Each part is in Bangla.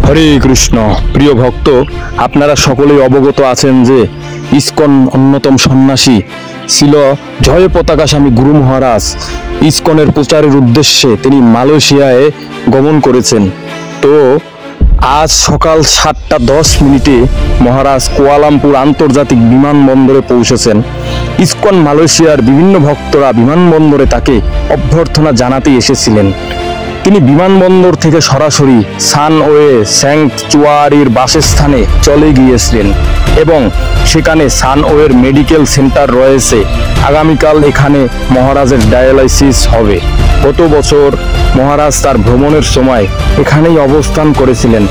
হরে কৃষ্ণ। প্রিয় ভক্ত, আপনারা সকলেই অবগত আছেন যে ইসকন অন্যতম সন্ন্যাসী ছিল জয় পতাকা স্বামী গুরু মহারাজ ইসকনের প্রচারের উদ্দেশ্যে তিনি মালয়েশিয়ায় গমন করেছেন। তো আজ সকাল 7:10 মহারাজ কুয়ালালামপুর আন্তর্জাতিক বিমানবন্দরে পৌঁছেছেন। ইসকন মালয়েশিয়ার বিভিন্ন ভক্তরা বিমানবন্দরে তাকে অভ্যর্থনা জানাতে এসেছিলেন। তিনি বিমানবন্দর থেকে সরাসরি সানওয়ে স্যাংচুয়ারির বাসস্থানে চলে গিয়েছিলেন এবং সেখানে সানওয়ের মেডিকেল সেন্টার রয়েছে। আগামীকাল এখানে মহারাজের ডায়ালাইসিস হবে। গত বছর মহারাজ তার ভ্রমণের সময় এখানেই অবস্থান করেছিলেন।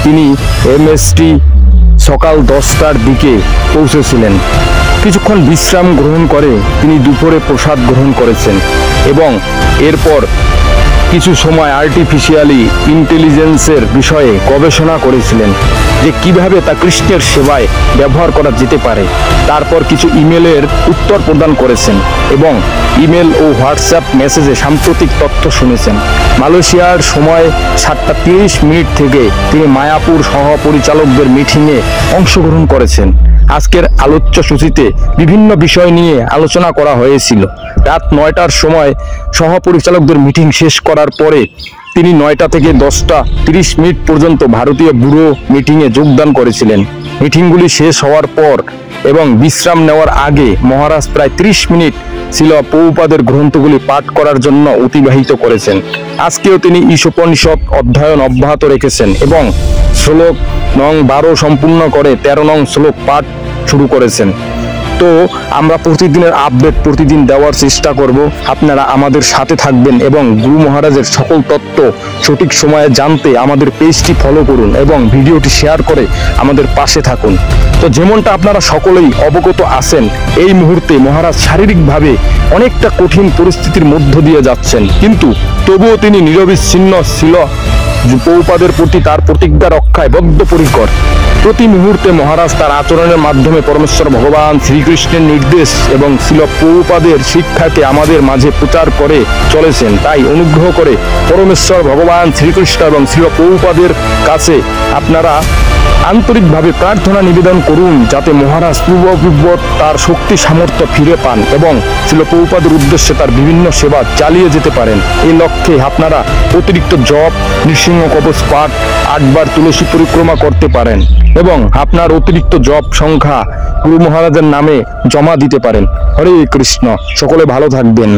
তিনি এমএসটি সকাল 10টার দিকে পৌঁছেছিলেন। কিছুক্ষণ বিশ্রাম গ্রহণ করে তিনি দুপুরে প্রসাদ গ্রহণ করেছেন এবং এরপর কিছু সময় আর্টিফিশিয়ালি ইন্টেলিজেন্সের বিষয়ে গবেষণা করেছিলেন যে কিভাবে তা কৃষ্ণের সেবায় ব্যবহার করা যেতে পারে। তারপর কিছু ইমেলের উত্তর প্রদান করেছেন এবং ইমেল ও হোয়াটসঅ্যাপ মেসেজে সাম্প্রতিক তথ্য শুনেছেন। মালয়েশিয়ার সময় 7:30 থেকে তিনি মায়াপুর সহ পরিচালকদের মিটিংয়ে অংশগ্রহণ করেছেন। আজকের আলোচ্য সূচিতে বিভিন্ন বিষয় নিয়ে আলোচনা করা হয়েছিল। রাত 9টার সময় সহপরিচালকদের মিটিং শেষ করার পরে তিনি 9টা থেকে 10:30 পর্যন্ত ভারতীয় ব্যুরো মিটিংয়ে যোগদান করেছিলেন। মিটিংগুলি শেষ হওয়ার পর এবং বিশ্রাম নেওয়ার আগে মহারাজ প্রায় 30 মিনিট ছিল প্রভুপাদের গ্রন্থগুলি পাঠ করার জন্য অতিবাহিত করেছেন। আজকেও তিনি ঈশোপনিষদ অধ্যয়ন অব্যাহত রেখেছেন এবং শ্লোক নং 12 সম্পূর্ণ করে 13 নং শ্লোক পাঠ শুরু করেছেন। তো আমরা প্রতিদিনের আপডেট প্রতিদিন দেওয়ার চেষ্টা করব। আপনারা আমাদের সাথে থাকবেন এবং গুরু মহারাজের সকল তত্ত্ব সঠিক সময়ে জানতে আমাদের পেজটি ফলো করুন এবং ভিডিওটি শেয়ার করে আমাদের পাশে থাকুন। তো যেমনটা আপনারা সকলেই অবগত আছেন, এই মুহূর্তে মহারাজ শারীরিকভাবে অনেকটা কঠিন পরিস্থিতির মধ্য দিয়ে যাচ্ছেন, কিন্তু তবুও তিনি নিরবিচ্ছিন্ন ছিল প্রভুপাদের প্রতি তার প্রতিজ্ঞা রক্ষায় বদ্ধপরিকর। প্রতি মুহূর্তে মহারাজ তার আচরণের মাধ্যমে পরমেশ্বর ভগবান শ্রীকৃষ্ণের নির্দেশ এবং শিল প্রভুপাদের শিক্ষাকে আমাদের মাঝে প্রচার করে চলেছেন। তাই অনুগ্রহ করে পরমেশ্বর ভগবান শ্রীকৃষ্ণ এবং শিল প্রভুপাদের কাছে আপনারা আন্তরিকভাবে প্রার্থনা নিবেদন করুন যাতে মহারাজ পূর্ব তার শক্তি সামর্থ্য ফিরে পান এবং শিল প্রভুপাদের উদ্দেশ্যে তার বিভিন্ন সেবা চালিয়ে যেতে পারেন। এই লক্ষ্যে আপনারা অতিরিক্ত জপ, নৃসিংহ কবচ পাঠ, 8 বার তুলসী পরিক্রমা করতে পারেন এবং আপনার অতিরিক্ত জপ সংখ্যা গুরু মহারাজের নামে জমা দিতে পারেন। হরে কৃষ্ণ। সকলে ভালো থাকবেন।